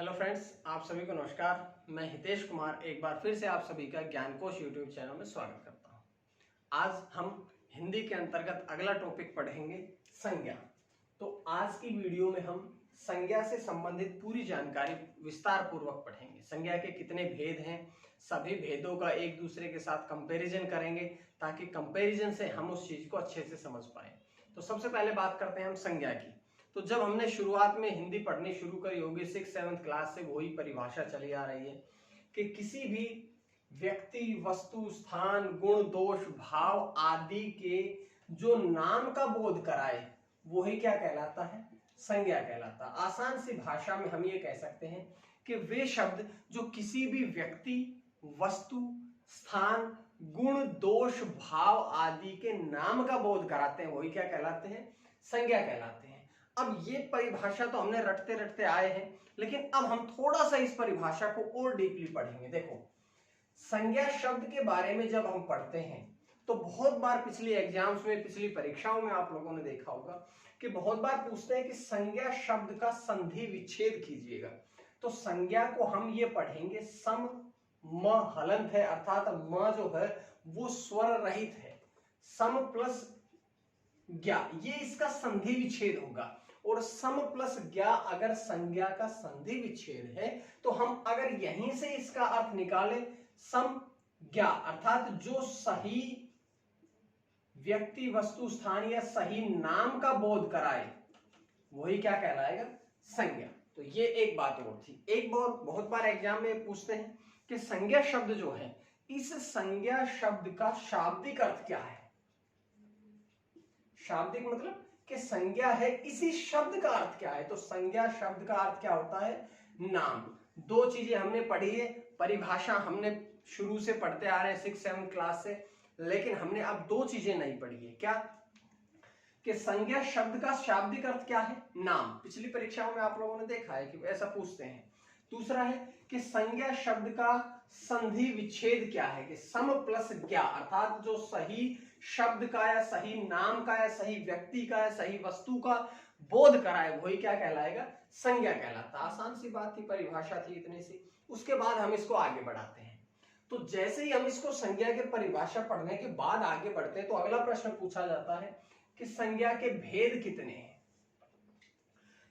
Hello friends, आप सभी को नमस्कार। मैं हितेश कुमार एक बार फिर से आप सभी का ज्ञानकोश यूट्यूब चैनल में स्वागत करता हूं। आज हम हिंदी के अंतर्गत अगला टॉपिक पढ़ेंगे, संज्ञा। तो आज की वीडियो में हम संज्ञा से संबंधित पूरी जानकारी विस्तार पूर्वक पढ़ेंगे। संज्ञा के कितने भेद हैं, सभी भेदों का एक दूसरे के साथ कंपैरिजन करेंगे ताकि कंपैरिजन से हम उस चीज को अच्छे से समझ पाए। तो सबसे पहले बात करते हैं हम संज्ञा की। तो जब हमने शुरुआत में हिंदी पढ़नी शुरू करी होगी 6-7 क्लास से, वही परिभाषा चली आ रही है कि किसी भी व्यक्ति, वस्तु, स्थान, गुण, दोष, भाव आदि के जो नाम का बोध कराए वही क्या कहलाता है? संज्ञा कहलाता है। आसान सी भाषा में हम ये कह सकते हैं कि वे शब्द जो किसी भी व्यक्ति, वस्तु, स्थान, गुण, दोष, भाव आदि के नाम का बोध कराते हैं वही क्या कहलाते हैं? संज्ञा कहलाते हैं। अब ये परिभाषा तो हमने रटते रटते आए हैं, लेकिन अब हम थोड़ा सा इस परिभाषा को और डीपली पढ़ेंगे। देखो, संज्ञा शब्द के बारे में जब हम पढ़ते हैं तो बहुत बार पिछली एग्जाम्स में, पिछली परीक्षाओं में आप लोगों ने देखा होगा कि बहुत बार पूछते हैं कि संज्ञा शब्द का संधि विच्छेद कीजिएगा। तो संज्ञा को हम ये पढ़ेंगे सम म हलंत है, अर्थात म जो है वो स्वर रहित है। सम प्लस ज्ञा, ये इसका संधि विच्छेद होगा। और सम प्लस ज्ञा अगर संज्ञा का संधि विच्छेद है तो हम अगर यहीं से इसका अर्थ निकालें, सम ज्ञा अर्थात जो सही व्यक्ति, वस्तु, स्थान या सही नाम का बोध कराए वही क्या कहलाएगा? संज्ञा। तो ये एक बात और थी। एक बहुत बार एग्जाम में पूछते हैं कि संज्ञा शब्द जो है, इस संज्ञा शब्द का शाब्दिक अर्थ क्या है? शाब्दिक मतलब कि संज्ञा है, इसी शब्द का अर्थ क्या है? तो संज्ञा शब्द का अर्थ क्या होता है? नाम। दो चीजें हमने पढ़ी है। परिभाषा हमने शुरू से पढ़ते आ रहे हैं 6-7 क्लास से, लेकिन हमने अब दो चीजें नहीं पढ़ी है। क्या? कि संज्ञा शब्द का शाब्दिक अर्थ क्या है? नाम। पिछली परीक्षाओं में आप लोगों ने देखा है कि ऐसा पूछते हैं। दूसरा है कि संज्ञा शब्द का संधि विच्छेद क्या है? कि सम प्लस ज्ञा अर्थात जो सही शब्द का या सही नाम का या सही व्यक्ति का या सही वस्तु का बोध कराए वही क्या कहलाएगा? संज्ञा कहलाता। आसान सी बात थी, परिभाषा थी इतनी सी। उसके बाद हम इसको आगे बढ़ाते हैं। तो जैसे ही हम इसको संज्ञा के परिभाषा पढ़ने के बाद आगे बढ़ते हैं तो अगला प्रश्न पूछा जाता है कि संज्ञा के भेद कितने हैं?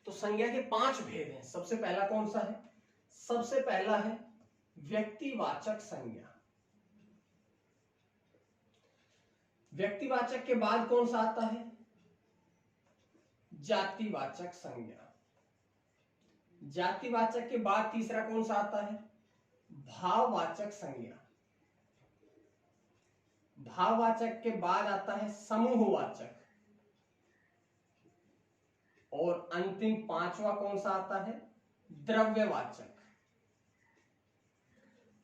तो संज्ञा के 5 भेद हैं। सबसे पहला कौन सा है? सबसे पहला है व्यक्तिवाचक संज्ञा। व्यक्तिवाचक के बाद कौन सा आता है? जातिवाचक संज्ञा। जातिवाचक के बाद तीसरा कौन सा आता है? भाववाचक संज्ञा। भाववाचक के बाद आता है समूहवाचक। और अंतिम 5वां कौन सा आता है? द्रव्यवाचक।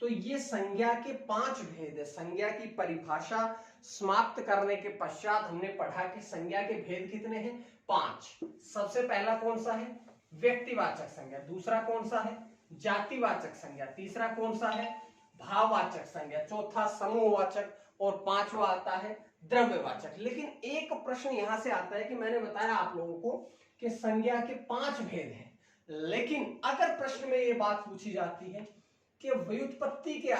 तो ये संज्ञा के 5 भेद है। संज्ञा की परिभाषा समाप्त करने के पश्चात हमने पढ़ा कि संज्ञा के भेद कितने हैं? 5। सबसे पहला कौन सा है? व्यक्तिवाचक संज्ञा। दूसरा कौन सा है? जातिवाचक संज्ञा। तीसरा कौन सा है? भाववाचक संज्ञा। चौथा समूहवाचक। और 5वां आता है द्रव्यवाचक। लेकिन एक प्रश्न यहां से आता है कि मैंने बताया आप लोगों को कि संज्ञा के 5 भेद हैं, लेकिन अगर प्रश्न में यह बात पूछी जाती है कि व्युत्पत्ति के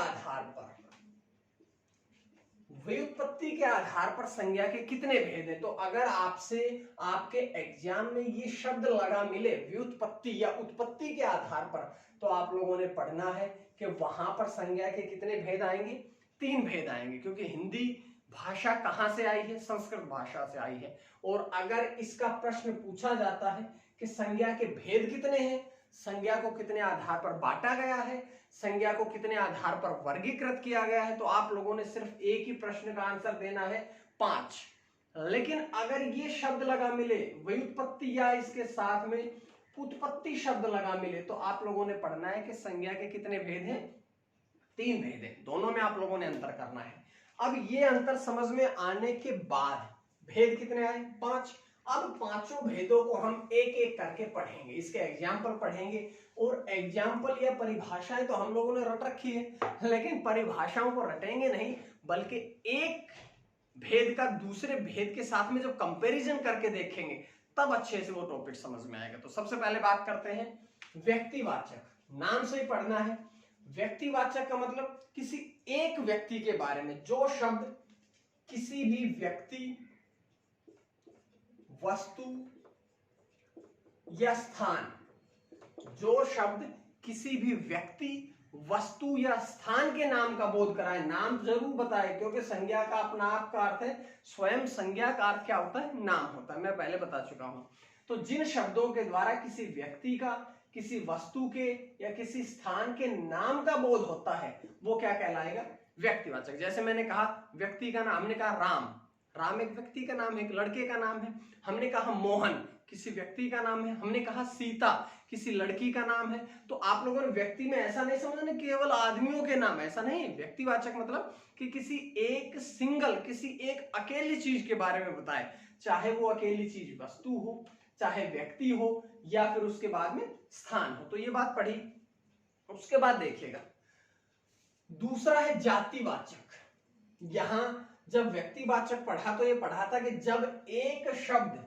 आधार पर संज्ञा के कितने भेद हैं, तो अगर आपसे आपके एग्जाम में ये शब्द लगा मिले व्युत्पत्ति या उत्पत्ति के आधार पर, तो आप लोगों ने पढ़ना है कि वहां पर संज्ञा के कितने भेद आएंगे? 3 भेद आएंगे। क्योंकि हिंदी भाषा कहां से आई है? संस्कृत भाषा से आई है। और अगर इसका प्रश्न पूछा जाता है कि संज्ञा के भेद कितने हैं, संज्ञा को कितने आधार पर बांटा गया है, संज्ञा को कितने आधार पर वर्गीकृत किया गया है, तो आप लोगों ने सिर्फ एक ही प्रश्न का आंसर देना है 5। लेकिन अगर ये शब्द लगा मिले व्युत्पत्ति या इसके साथ में उत्पत्ति शब्द लगा मिले, तो आप लोगों ने पढ़ना है कि संज्ञा के कितने भेद हैं? 3 भेद हैं। दोनों में आप लोगों ने अंतर करना है। अब ये अंतर समझ में आने के बाद भेद कितने आए? 5। अब 5 भेदों को हम एक एक करके पढ़ेंगे, इसके एग्जाम्पल पढ़ेंगे। और एग्जाम्पल या परिभाषाएं तो हम लोगों ने रट रखी है, लेकिन परिभाषाओं को रटेंगे नहीं, बल्कि एक भेद का दूसरे भेद के साथ में जब कंपैरिजन करके देखेंगे तब अच्छे से वो टॉपिक समझ में आएगा। तो सबसे पहले बात करते हैं व्यक्तिवाचक। नाम से ही पढ़ना है। व्यक्तिवाचक का मतलब किसी एक व्यक्ति के बारे में, जो शब्द किसी भी व्यक्ति, वस्तु या स्थान, जो शब्द किसी भी व्यक्ति, वस्तु या स्थान के नाम का बोध कराए। नाम जरूर बताए, क्योंकि संज्ञा का अपना आप का अर्थ है, स्वयं संज्ञा का अर्थ क्या होता है, नाम होता है, मैं पहले बता चुका हूं। तो जिन शब्दों के द्वारा किसी व्यक्ति का, किसी वस्तु के या किसी स्थान के नाम का बोध होता है, वो क्या कहलाएगा, व्यक्तिवाचक। जैसे मैंने कहा व्यक्ति का नाम, हमने कहा राम, राम एक व्यक्ति का नाम है, एक लड़के का नाम है। हमने कहा मोहन किसी व्यक्ति का नाम है। हमने कहा सीता किसी लड़की का नाम है। तो आप लोगों ने व्यक्ति में ऐसा नहीं समझना केवल आदमियों के नाम, ऐसा नहीं। व्यक्तिवाचक मतलब कि किसी एक सिंगल, किसी एक अकेली चीज के बारे में बताए, चाहे वो अकेली चीज वस्तु हो, चाहे व्यक्ति हो, या फिर उसके बाद में स्थान हो। तो ये बात पढ़ी। उसके बाद देखिएगा दूसरा है जातिवाचक। यहां जब व्यक्तिवाचक पढ़ा तो ये पढ़ा था कि जब एक शब्द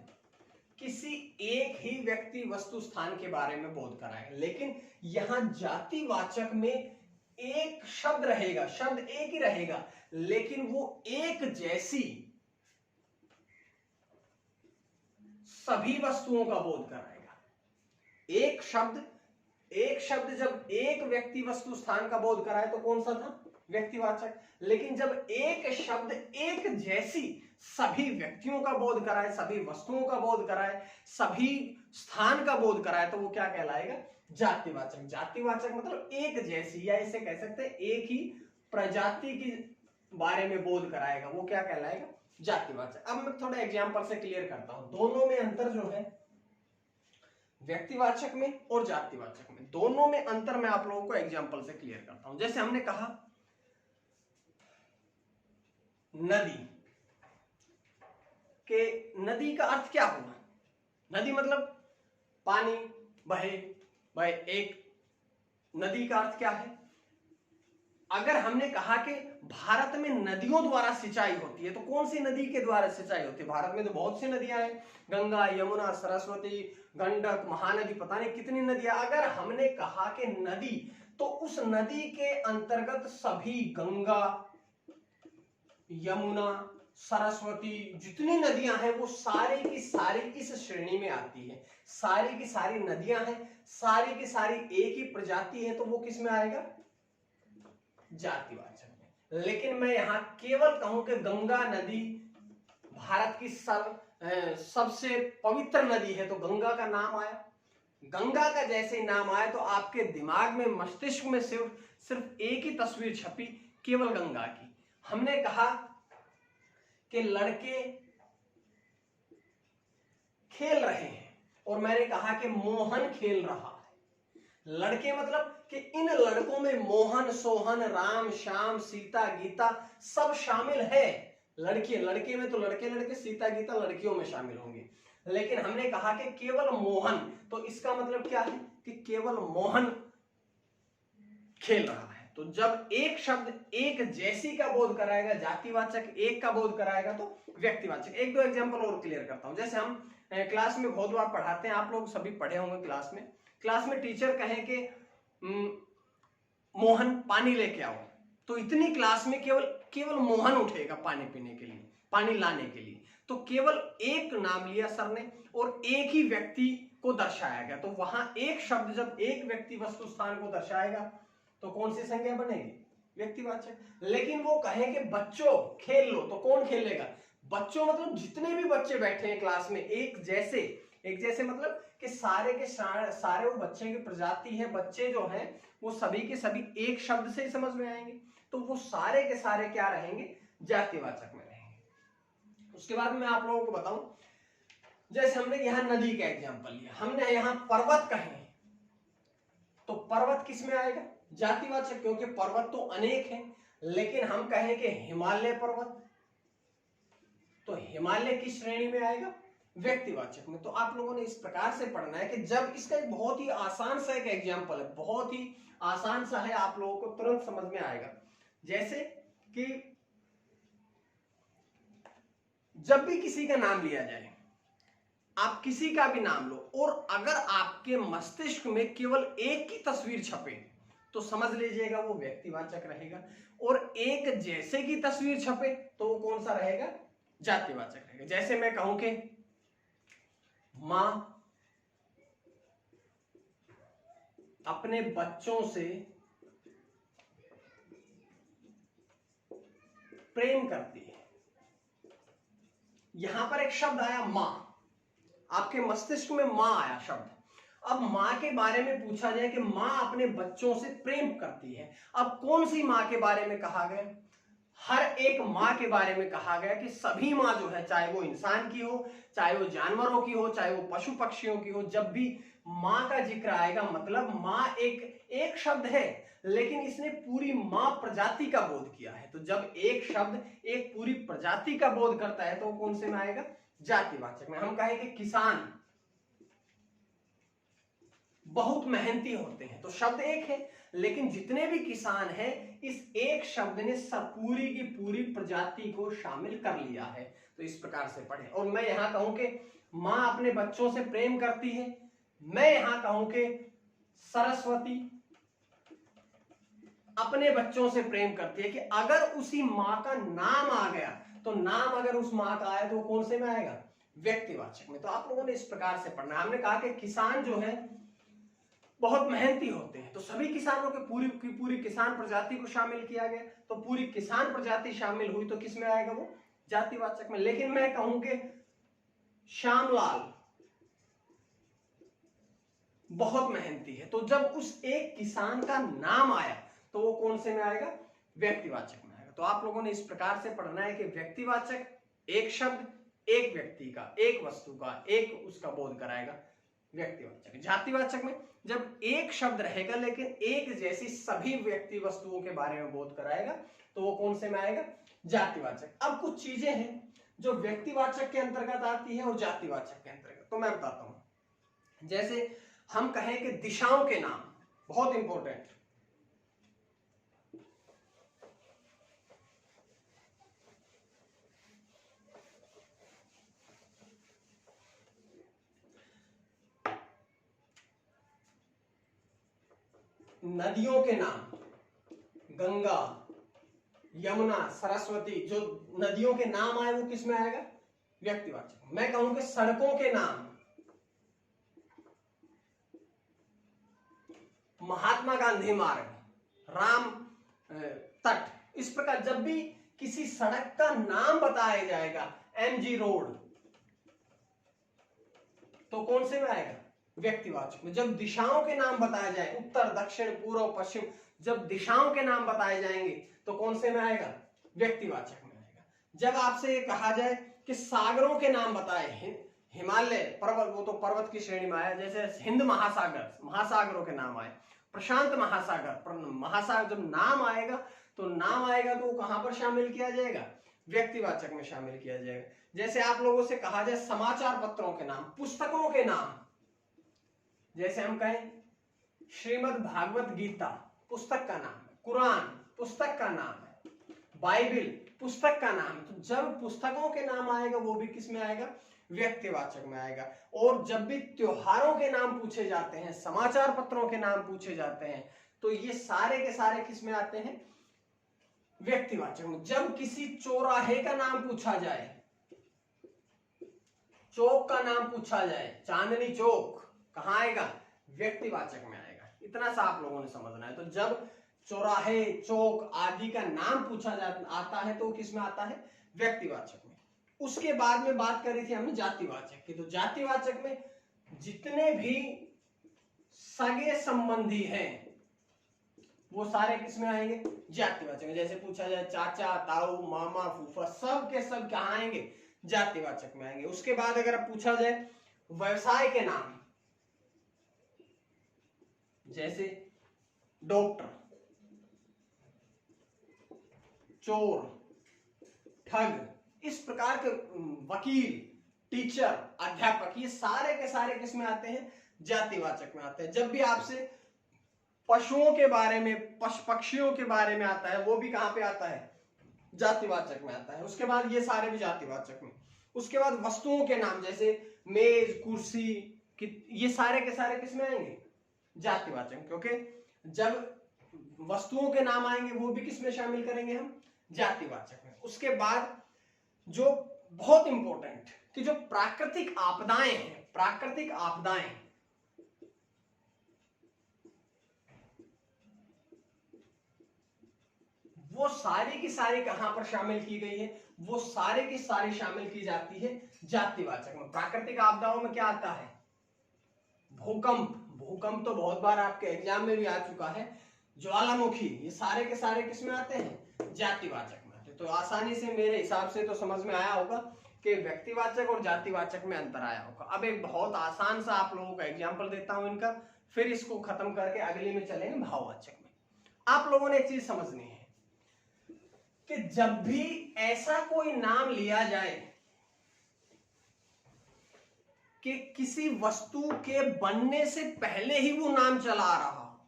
किसी एक ही व्यक्ति, वस्तु, स्थान के बारे में बोध कराए। लेकिन यहां जातिवाचक में एक शब्द रहेगा, शब्द एक ही रहेगा, लेकिन वो एक जैसी सभी वस्तुओं का बोध कराएगा। एक शब्द जब एक व्यक्ति, वस्तु, स्थान का बोध कराए तो कौन सा था, व्यक्तिवाचक। लेकिन जब एक शब्द एक जैसी सभी व्यक्तियों का बोध कराए, सभी वस्तुओं का बोध कराए, सभी स्थान का बोध कराए, तो वो क्या कहलाएगा, जातिवाचक। जातिवाचक मतलब एक जैसी, या इसे कह सकते हैं एक ही प्रजाति के बारे में बोध कराएगा, वो क्या कहलाएगा, जातिवाचक। अब मैं थोड़ा एग्जाम्पल से क्लियर करता हूं। दोनों में अंतर जो है, व्यक्तिवाचक में और जातिवाचक में, दोनों में अंतर मैं आप लोगों को एग्जाम्पल से क्लियर करता हूं। जैसे हमने कहा नदी, के नदी का अर्थ क्या हुआ, नदी मतलब पानी बहे। भाई एक नदी का अर्थ क्या है। अगर हमने कहा कि भारत में नदियों द्वारा सिंचाई होती है, तो कौन सी नदी के द्वारा सिंचाई होती है, भारत में तो बहुत सी नदियां हैं, गंगा, यमुना, सरस्वती, गंडक, महानदी, पता नहीं कितनी नदियां। अगर हमने कहा कि नदी, तो उस नदी के अंतर्गत सभी गंगा, यमुना, सरस्वती, जितनी नदियां हैं वो सारी की सारी इस श्रेणी में आती है। सारी की सारी नदियां हैं, सारी की सारी एक ही प्रजाति है, तो वो किस में आएगा, जातिवाचक में। लेकिन मैं यहां केवल कहूं कि गंगा नदी भारत की सबसे पवित्र नदी है, तो गंगा का नाम आया। गंगा का जैसे नाम आया तो आपके दिमाग में, मस्तिष्क में सिर्फ एक ही तस्वीर छपी, केवल गंगा की। हमने कहा कि लड़के खेल रहे हैं और मैंने कहा कि मोहन खेल रहा है। लड़के मतलब कि इन लड़कों में मोहन, सोहन, राम, श्याम, सीता, गीता सब शामिल है। लड़के में तो लड़के, सीता, गीता लड़कियों में शामिल होंगे। लेकिन हमने कहा कि केवल मोहन, तो इसका मतलब क्या है कि केवल मोहन खेल रहा है। तो जब एक शब्द एक जैसी का बोध कराएगा, जातिवाचक एक का बोध कराएगा, तो व्यक्तिवाचक। एक दो एग्जांपल और क्लियर करता हूं। जैसे हम क्लास में बहुत बार पढ़ाते हैं, आप लोग सभी पढ़े होंगे क्लास में टीचर कहें कि मोहन पानी लेके आओ, तो इतनी क्लास में केवल मोहन उठेगा पानी पीने के लिए, पानी लाने के लिए। तो केवल एक नाम लिया सर ने और एक ही व्यक्ति को दर्शाया गया। तो वहां एक शब्द जब एक व्यक्ति, वस्तु, स्थान को दर्शाएगा तो कौन सी संज्ञा बनेगी, व्यक्तिवाचक। लेकिन वो कहें कि बच्चों खेल लो, तो कौन खेलेगा, बच्चों मतलब जितने भी बच्चे बैठे हैं क्लास में, एक जैसे मतलब कि सारे के सारे वो बच्चे की प्रजाति है, बच्चे जो हैं वो सभी के सभी एक शब्द से ही समझ में आएंगे, तो वो सारे के सारे क्या रहेंगे, जातिवाचक में रहेंगे। उसके बाद मैं आप लोगों को बताऊं, जैसे हमने यहां नदी का एग्जांपल लिया, हमने यहां पर्वत कहे, तो पर्वत किस में आएगा, जातिवाचक, क्योंकि पर्वत तो अनेक हैं। लेकिन हम कहें कि हिमालय पर्वत, तो हिमालय किस श्रेणी में आएगा, व्यक्तिवाचक में। तो आप लोगों ने इस प्रकार से पढ़ना है कि जब इसका एक बहुत ही आसान सा एक एग्जांपल है, बहुत ही आसान सा है, आप लोगों को तुरंत समझ में आएगा। जैसे कि जब भी किसी का नाम लिया जाए, आप किसी का भी नाम लो और अगर आपके मस्तिष्क में केवल एक की तस्वीर छपे तो समझ लीजिएगा वो व्यक्तिवाचक रहेगा, और एक जैसे की तस्वीर छपे तो वो कौन सा रहेगा, जातिवाचक रहेगा। जैसे मैं कहूं कि मां अपने बच्चों से प्रेम करती है, यहां पर एक शब्द आया मां, आपके मस्तिष्क में मां आया शब्द। अब मां के बारे में पूछा जाए कि मां अपने बच्चों से प्रेम करती है, अब कौन सी मां के बारे में कहा गया, हर एक मां के बारे में कहा गया कि सभी मां जो है, चाहे वो इंसान की हो, चाहे वो जानवरों की हो, चाहे वो पशु पक्षियों की हो, जब भी मां का जिक्र आएगा मतलब मां एक शब्द है लेकिन इसने पूरी मां प्रजाति का बोध किया है। तो जब एक शब्द एक पूरी प्रजाति का बोध करता है तो वो कौन से में आएगा, जातिवाचक में। हम कहें कि किसान बहुत मेहनती होते हैं, तो शब्द एक है लेकिन जितने भी किसान हैं इस एक शब्द ने सब पूरी की पूरी प्रजाति को शामिल कर लिया है। तो इस प्रकार से पढ़े। और मैं यहां कहूं कि मां अपने बच्चों से प्रेम करती है, मैं यहां कहूं कि सरस्वती अपने बच्चों से प्रेम करती है, कि अगर उसी मां का नाम आ गया तो नाम अगर उस मां का आया तो कौन से में आएगा, व्यक्तिवाचक में। तो आप लोगों ने इस प्रकार से पढ़ना। हमने कहा कि किसान जो है बहुत मेहनती होते हैं, तो सभी किसानों के पूरी की पूरी किसान प्रजाति को शामिल किया गया, तो पूरी किसान प्रजाति शामिल हुई तो किस में आएगा, वो जातिवाचक में। लेकिन मैं कहूं कि श्यामलाल बहुत मेहनती है, तो जब उस एक किसान का नाम आया तो वो कौन से में आएगा, व्यक्तिवाचक में आएगा। तो आप लोगों ने इस प्रकार से पढ़ना है कि व्यक्तिवाचक एक शब्द एक व्यक्ति का, एक वस्तु का, एक उसका बोध कराएगा, व्यक्तिवाचक। जातिवाचक में जब एक शब्द रहेगा लेकिन एक जैसी सभी व्यक्ति वस्तुओं के बारे में बोध कराएगा तो वो कौन से में आएगा, जातिवाचक। अब कुछ चीजें हैं जो व्यक्तिवाचक के अंतर्गत आती है और जातिवाचक के अंतर्गत, तो मैं बताता हूं। जैसे हम कहें कि दिशाओं के नाम, बहुत इंपॉर्टेंट, नदियों के नाम, गंगा, यमुना, सरस्वती, जो नदियों के नाम आए वो किस में आएगा, व्यक्तिवाचक। मैं कहूं कि सड़कों के नाम, महात्मा गांधी मार्ग, राम तट, इस प्रकार जब भी किसी सड़क का नाम बताया जाएगा, एमजी रोड, तो कौन से में आएगा, व्यक्तिवाचक में। जब दिशाओं के नाम बताए जाए, उत्तर दक्षिण पूर्व पश्चिम, जब दिशाओं के नाम बताए जाएंगे तो कौन से में आएगा, व्यक्तिवाचक में आएगा। जब आपसे कहा जाए कि सागरों के नाम बताए, हिमालय पर्वत, वो तो पर्वत की श्रेणी में आया, जैसे हिंद महासागर, महासागरों के नाम आए, प्रशांत महासागर, महासागर, जब नाम आएगा तो कहां पर शामिल किया जाएगा, व्यक्तिवाचक में शामिल किया जाएगा। जैसे आप लोगों से कहा जाए समाचार पत्रों के नाम, पुस्तकों के नाम, जैसे हम कहें श्रीमद् भागवत गीता पुस्तक का नाम है, कुरान पुस्तक का नाम है, बाइबिल पुस्तक का नाम है। तो जब पुस्तकों के नाम आएगा वो भी किस में आएगा, व्यक्तिवाचक में आएगा। और जब भी त्योहारों के नाम पूछे जाते हैं, समाचार पत्रों के नाम पूछे जाते हैं, तो ये सारे के सारे किस में आते हैं, व्यक्तिवाचक में। जब किसी चौराहे का नाम पूछा जाए, चौक का नाम पूछा जाए, चांदनी चौक, कहां आएगा, व्यक्तिवाचक में आएगा। इतना सा आप लोगों ने समझना है। तो जब चौराहे, चौक आदि का नाम पूछा आता है तो किस में आता है, व्यक्तिवाचक में। उसके बाद में बात करी थी हमने जातिवाचक की, तो जातिवाचक में जितने भी सगे संबंधी हैं वो सारे किस में आएंगे, जातिवाचक में। जैसे पूछा जाए चाचा, ताऊ, मामा, फूफा, सब के सब कहां आएंगे, जातिवाचक में आएंगे। उसके बाद अगर पूछा जाए व्यवसाय के नाम, जैसे डॉक्टर, चोर, ठग, इस प्रकार के, वकील, टीचर, अध्यापक, ये सारे के सारे किस में आते हैं, जातिवाचक में आते हैं। जब भी आपसे पशुओं के बारे में, पक्षियों के बारे में आता है वो भी कहां पे आता है, जातिवाचक में आता है। उसके बाद ये सारे भी जातिवाचक में। उसके बाद वस्तुओं के नाम, जैसे मेज, कुर्सी, ये सारे के सारे किसमें आएंगे? जातिवाचक। क्योंकि जब वस्तुओं के नाम आएंगे वो भी किसमें शामिल करेंगे हम? जातिवाचक में। उसके बाद जो बहुत इंपॉर्टेंट कि जो प्राकृतिक आपदाएं हैं, प्राकृतिक आपदाएं, वो सारी की सारी कहां पर शामिल की गई है? वो सारे की सारी शामिल की जाती है जातिवाचक में। प्राकृतिक आपदाओं में क्या आता है? भूकंप। भूकंप तो बहुत बार आपके एग्जाम में भी आ चुका है। ज्वालामुखी, ये सारे के सारे किसमें आते हैं? जातिवाचक में आते हैं। तो आसानी से मेरे हिसाब से तो समझ में आया होगा कि व्यक्तिवाचक और जातिवाचक में अंतर आया होगा। अब एक बहुत आसान सा आप लोगों का एग्जाम्पल देता हूं इनका, फिर इसको खत्म करके अगले में चलेंगे भाववाचक में। आप लोगों ने एक चीज समझनी है कि जब भी ऐसा कोई नाम लिया जाए कि किसी वस्तु के बनने से पहले ही वो नाम चला आ रहा हो,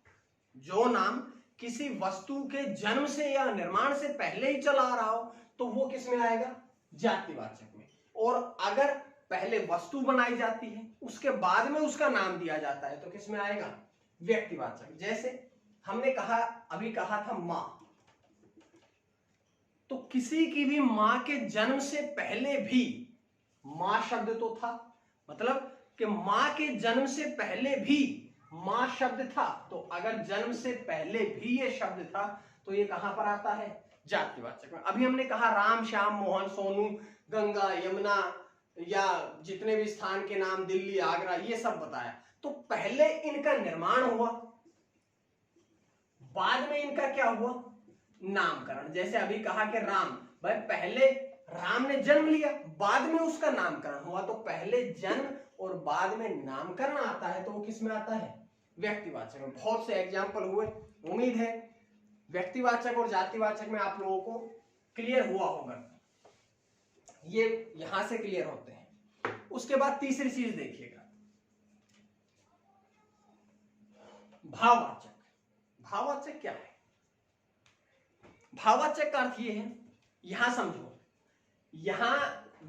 जो नाम किसी वस्तु के जन्म से या निर्माण से पहले ही चला आ रहा हो, तो वो किसमें आएगा? जातिवाचक में। और अगर पहले वस्तु बनाई जाती है उसके बाद में उसका नाम दिया जाता है तो किसमें आएगा? व्यक्तिवाचक। जैसे हमने कहा, अभी कहा था मां, तो किसी की भी मां के जन्म से पहले भी मां शब्द तो था, मतलब कि मां के जन्म से पहले भी मां शब्द था। तो अगर जन्म से पहले भी ये शब्द था तो ये कहां पर आता है? जातिवाचक में। अभी हमने कहा राम, श्याम, मोहन, सोनू, गंगा, यमुना, या जितने भी स्थान के नाम, दिल्ली, आगरा, ये सब बताया। तो पहले इनका निर्माण हुआ, बाद में इनका क्या हुआ? नामकरण। जैसे अभी कहा कि राम, भाई पहले राम ने जन्म लिया, बाद में उसका नामकरण हुआ। तो पहले जन्म और बाद में नामकरण आता है तो वो किस में आता है? व्यक्तिवाचक में। बहुत से एग्जाम्पल हुए, उम्मीद है व्यक्तिवाचक और जातिवाचक में आप लोगों को क्लियर हुआ होगा। ये यहां से क्लियर होते हैं। उसके बाद तीसरी चीज देखिएगा, भाववाचक। भाववाचक क्या है? भाववाचक का अर्थ ये है, यहां समझो, यहां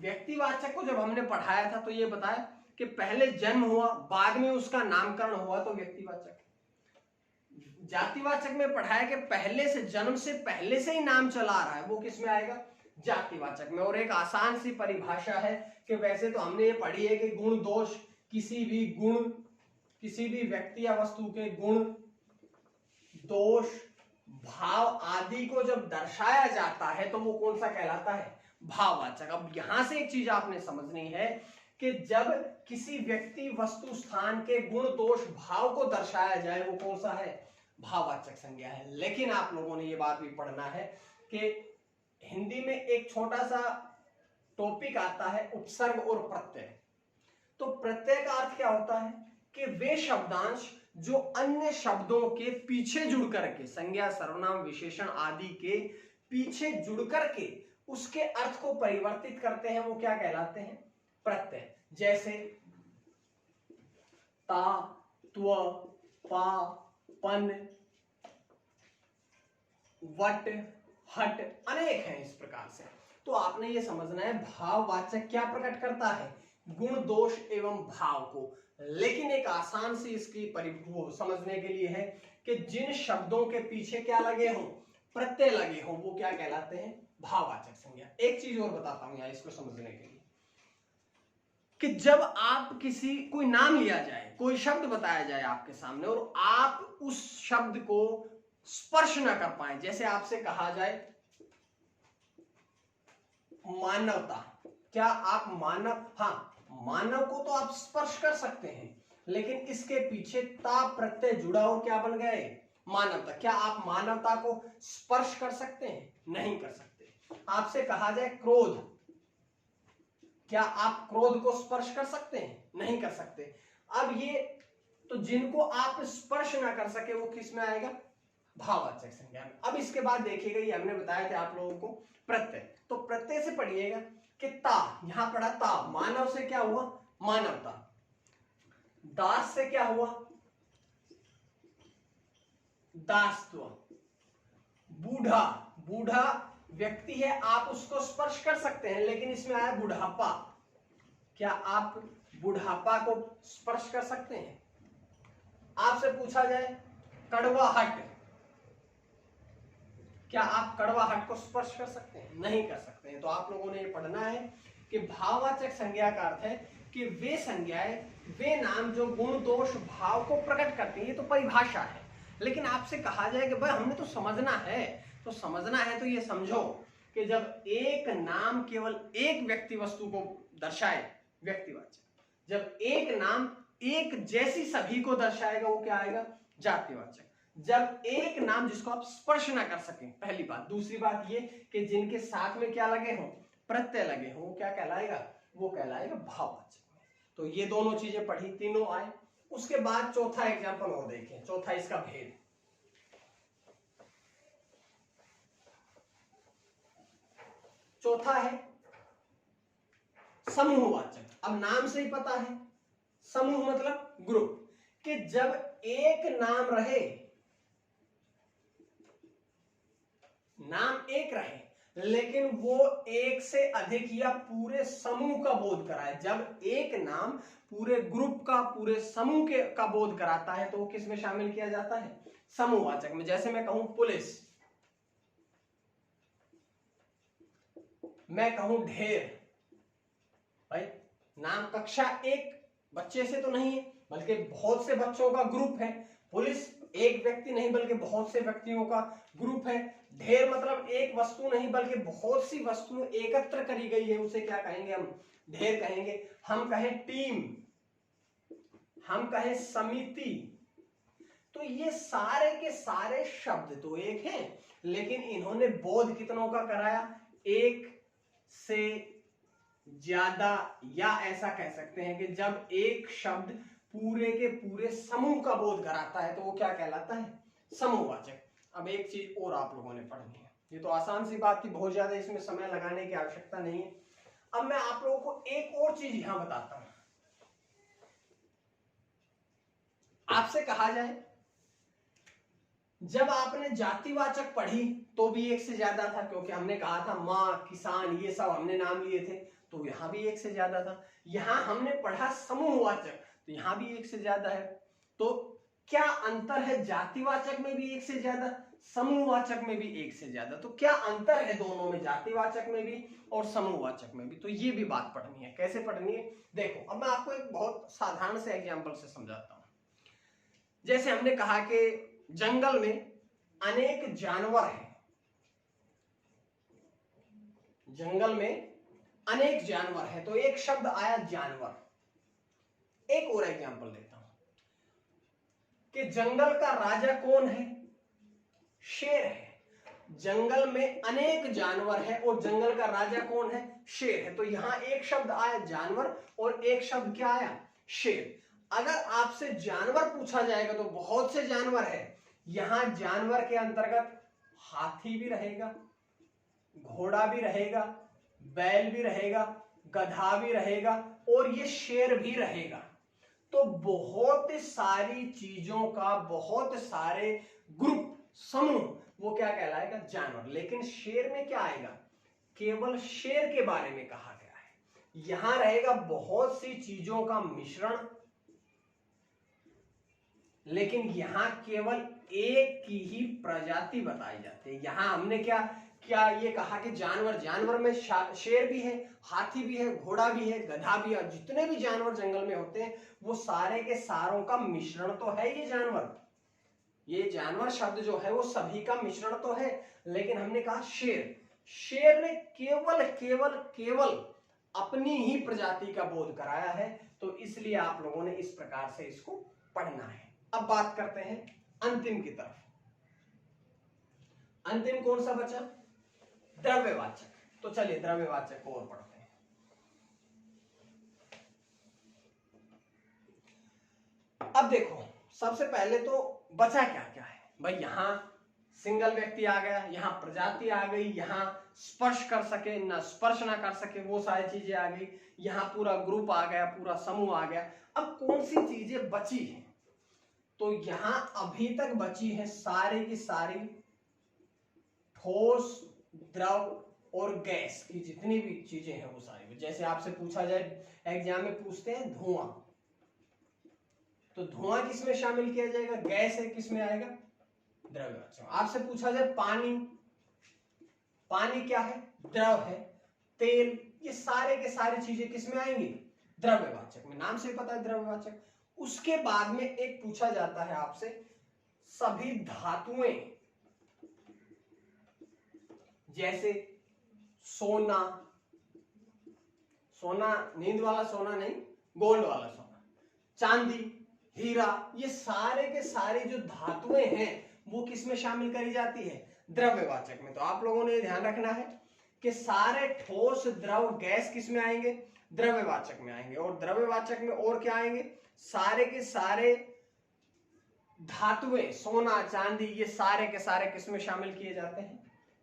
व्यक्तिवाचक को जब हमने पढ़ाया था तो ये बताया कि पहले जन्म हुआ, बाद में उसका नामकरण हुआ तो व्यक्तिवाचक। जातिवाचक में पढ़ाया कि पहले से, जन्म से पहले से ही नाम चला आ रहा है, वो किस में आएगा? जातिवाचक में। और एक आसान सी परिभाषा है कि वैसे तो हमने ये पढ़ी है कि गुण दोष, किसी भी गुण, किसी भी व्यक्ति या वस्तु के गुण, दोष, भाव आदि को जब दर्शाया जाता है तो वो कौन सा कहलाता है? भाववाचक। अब यहां से एक चीज आपने समझनी है कि जब किसी व्यक्ति, वस्तु, स्थान के गुण, दोष, भाव को दर्शाया जाए वो कौन सा है? भाववाचक संज्ञा है। लेकिन आप लोगों ने ये बात भी पढ़ना है कि हिंदी में एक छोटा सा टॉपिक आता है उपसर्ग और प्रत्यय। तो प्रत्यय का अर्थ क्या होता है कि वे शब्दांश जो अन्य शब्दों के पीछे जुड़ करके, संज्ञा, सर्वनाम, विशेषण आदि के पीछे जुड़ करके उसके अर्थ को परिवर्तित करते हैं, वो क्या कहलाते हैं? प्रत्यय। जैसे ता, त्व, पा, पन, वट, हट, अनेक हैं इस प्रकार से। तो आपने ये समझना है भाववाचक क्या प्रकट करता है? गुण, दोष एवं भाव को। लेकिन एक आसान सी इसकी समझने के लिए है कि जिन शब्दों के पीछे क्या लगे हो? प्रत्यय लगे हो, वो क्या कहलाते हैं? भाववाचक संज्ञा। एक चीज और बताता हूं यहां इसको समझने के लिए कि जब आप किसी, कोई नाम लिया जाए, कोई शब्द बताया जाए आपके सामने और आप उस शब्द को स्पर्श न कर पाए, जैसे आपसे कहा जाए मानवता, क्या आप मानव, हाँ मानव को तो आप स्पर्श कर सकते हैं, लेकिन इसके पीछे ता प्रत्यय जुड़ा और क्या बन गए? मानवता। क्या आप मानवता को स्पर्श कर सकते हैं? नहीं कर सकते। आपसे कहा जाए क्रोध, क्या आप क्रोध को स्पर्श कर सकते हैं? नहीं कर सकते। अब ये तो जिनको आप स्पर्श ना कर सके वो किस में आएगा? भाववाचक संज्ञा में। अब इसके बाद देखिएगा, ये हमने बताया था आप लोगों को प्रत्यय, तो प्रत्यय से पढ़िएगा कि ता, यहां पढ़ा ता, मानव से क्या हुआ? मानवता। दास से क्या हुआ? दासत्व। बूढ़ा, बूढ़ा व्यक्ति है, आप उसको स्पर्श कर सकते हैं, लेकिन इसमें आया बुढ़ापा। क्या आप बुढ़ापा को स्पर्श कर सकते हैं? आपसे पूछा जाए कड़वाहट, क्या आप कड़वाहट को स्पर्श कर सकते हैं? नहीं कर सकते हैं। तो आप लोगों ने ये पढ़ना है कि भाववाचक संज्ञा का अर्थ है कि वे संज्ञाएं, वे नाम जो गुण दोष भाव को प्रकट करती हैं। ये तो परिभाषा है, लेकिन आपसे कहा जाए कि भाई हमने तो समझना है, तो ये समझो कि जब एक नाम केवल एक व्यक्ति वस्तु को दर्शाए, व्यक्तिवाचक, जब एक नाम एक जैसी सभी को दर्शाएगा वो क्या आएगा? जातिवाचक। जब एक नाम जिसको आप स्पर्श ना कर सकें, पहली बात। दूसरी बात ये कि जिनके साथ में क्या लगे हों? प्रत्यय लगे हों, वो क्या कहलाएगा? वो कहलाएगा भाववाचक। तो ये दोनों चीजें पढ़ी, तीनों आए। उसके बाद चौथा एग्जाम्पल और देखें, चौथा इसका भेद। चौथा है समूहवाचक। अब नाम से ही पता है, समूह मतलब ग्रुप, कि जब एक नाम रहे, नाम एक रहे, लेकिन वो एक से अधिक या पूरे समूह का बोध कराए। जब एक नाम पूरे ग्रुप का, पूरे समूह के का बोध कराता है तो वो किस में शामिल किया जाता है? समूहवाचक में। जैसे मैं कहूं पुलिस, मैं कहूं ढेर, भाई नाम कक्षा एक बच्चे से तो नहीं है, बल्कि बहुत से बच्चों का ग्रुप है। पुलिस एक व्यक्ति नहीं बल्कि बहुत से व्यक्तियों का ग्रुप है। ढेर मतलब एक वस्तु नहीं बल्कि बहुत सी वस्तुएं एकत्र करी गई है, उसे क्या कहेंगे? हम ढेर कहेंगे। हम कहें टीम, हम कहें समिति, तो ये सारे के सारे शब्द तो एक हैं, लेकिन इन्होंने बोध कितनों का कराया? एक से ज्यादा, या ऐसा कह सकते हैं कि जब एक शब्द पूरे के पूरे समूह का बोध कराता है तो वो क्या कहलाता है? समूहवाचक। अब एक चीज और आप लोगों ने पढ़नी है, ये तो आसान सी बात थी, बहुत ज्यादा इसमें समय लगाने की आवश्यकता नहीं है। अब मैं आप लोगों को एक और चीज यहां बताता हूं। आपसे कहा जाए जब आपने जातिवाचक पढ़ी तो भी एक से ज्यादा था, क्योंकि हमने कहा था माँ, किसान, ये सब हमने नाम लिए थे, तो यहां भी एक से ज्यादा था। यहां हमने पढ़ा समूहवाचक, तो यहां भी एक से ज्यादा है। तो क्या अंतर है? जातिवाचक में भी एक से ज्यादा, समूहवाचक में भी एक से ज्यादा। तो क्या अंतर है दोनों में, जातिवाचक में भी और समूहवाचक में भी? तो ये भी बात पढ़नी है। कैसे पढ़नी है? देखो, अब मैं आपको एक बहुत साधारण से एग्जाम्पल से समझाता हूं। जैसे हमने कहा कि जंगल में अनेक जानवर हैं, जंगल में अनेक जानवर हैं, तो एक शब्द आया जानवर। एक और एग्जांपल देता हूं कि जंगल का राजा कौन है? शेर है। जंगल में अनेक जानवर है और जंगल का राजा कौन है? शेर है। तो यहां एक शब्द आया जानवर और एक शब्द क्या आया? शेर। अगर आपसे जानवर पूछा जाएगा तो बहुत से जानवर है। यहां जानवर के अंतर्गत हाथी भी रहेगा, घोड़ा भी रहेगा, बैल भी रहेगा, गधा भी रहेगा और ये शेर भी रहेगा। तो बहुत सारी चीजों का, बहुत सारे ग्रुप, समूह, वो क्या कहलाएगा? जानवर। लेकिन शेर में क्या आएगा? केवल शेर के बारे में कहा गया है। यहां रहेगा बहुत सी चीजों का मिश्रण, लेकिन यहां केवल एक की ही प्रजाति बताई जाती है। यहां हमने क्या ये कहा कि जानवर में शेर भी है, हाथी भी है, घोड़ा भी है, गधा भी है। जितने भी जानवर जंगल में होते हैं वो सारे के सारों का मिश्रण तो है ये जानवर। ये जानवर शब्द जो है वो सभी का मिश्रण तो है, लेकिन हमने कहा शेर ने केवल अपनी ही प्रजाति का बोध कराया है। तो इसलिए आप लोगों ने इस प्रकार से इसको पढ़ना है। अब बात करते हैं अंतिम की तरफ। अंतिम कौन सा बचा? द्रव्यवाचक। तो चलिए द्रव्यवाचक को और पढ़ते हैं। अब देखो, सबसे पहले तो बचा क्या क्या है भाई? यहां सिंगल व्यक्ति आ गया, यहां प्रजाति आ गई, यहां स्पर्श कर सके ना स्पर्श ना कर सके वो सारी चीजें आ गई, यहां पूरा ग्रुप आ गया, पूरा समूह आ गया। अब कौन सी चीजें बची हैं? तो यहां अभी तक बची है सारी की सारी ठोस, द्रव और गैस की जितनी भी चीजें हैं वो सारी। जैसे आपसे पूछा जाए एग्जाम में पूछते हैं धुआं, तो धुआं किस में शामिल किया जाएगा? गैस है, किस में आएगा? द्रव्यवाचक। आपसे पूछा जाए पानी, पानी क्या है? द्रव है। तेल, ये सारे के सारी चीजें किस में आएंगी? द्रव्यवाचक में। नाम से पता है द्रव्यवाचक। उसके बाद में एक पूछा जाता है आपसे सभी धातुएं, जैसे सोना, सोना नींद वाला सोना नहीं, गोल्ड वाला सोना, चांदी, हीरा, ये सारे के सारे जो धातुएं हैं वो किस में शामिल करी जाती है? द्रव्यवाचक में। तो आप लोगों ने ध्यान रखना है कि सारे ठोस, द्रव, गैस किस में आएंगे? द्रव्यवाचक में आएंगे। और द्रव्यवाचक में और क्या आएंगे? सारे के सारे धातुएं, सोना, चांदी, ये सारे के सारे किस में शामिल किए जाते हैं?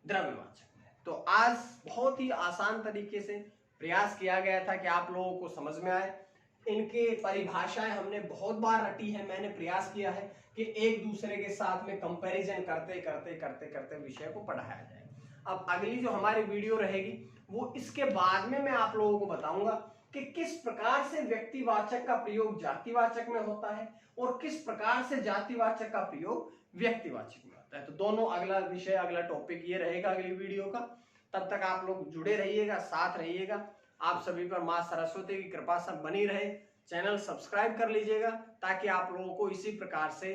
द्रव्यवाचक में। तो आज बहुत ही आसान तरीके से प्रयास किया गया था कि आप लोगों को समझ में आए। इनके परिभाषाएं हमने बहुत बार रटी है, मैंने प्रयास किया है कि एक दूसरे के साथ में कंपैरिजन करते करते करते करते विषय को पढ़ाया जाए। अब अगली जो हमारी वीडियो रहेगी वो इसके बाद में मैं आप लोगों को बताऊंगा कि किस प्रकार से व्यक्तिवाचक का प्रयोग जातिवाचक में होता है और किस प्रकार से जातिवाचक का प्रयोग व्यक्तिवाचक में होता है। तो दोनों अगला विषय, अगला टॉपिक ये रहेगा अगली वीडियो का। तब तक आप लोग जुड़े रहिएगा, साथ रहिएगा। आप सभी पर मां सरस्वती की कृपा सब बनी रहे। चैनल सब्सक्राइब कर लीजिएगा ताकि आप लोगों को इसी प्रकार से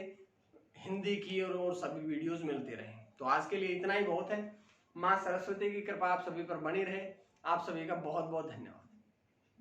हिंदी की और सभी वीडियोस मिलते रहें। तो आज के लिए इतना ही बहुत है। मां सरस्वती की कृपा आप सभी पर बनी रहे। आप सभी का बहुत बहुत धन्यवाद।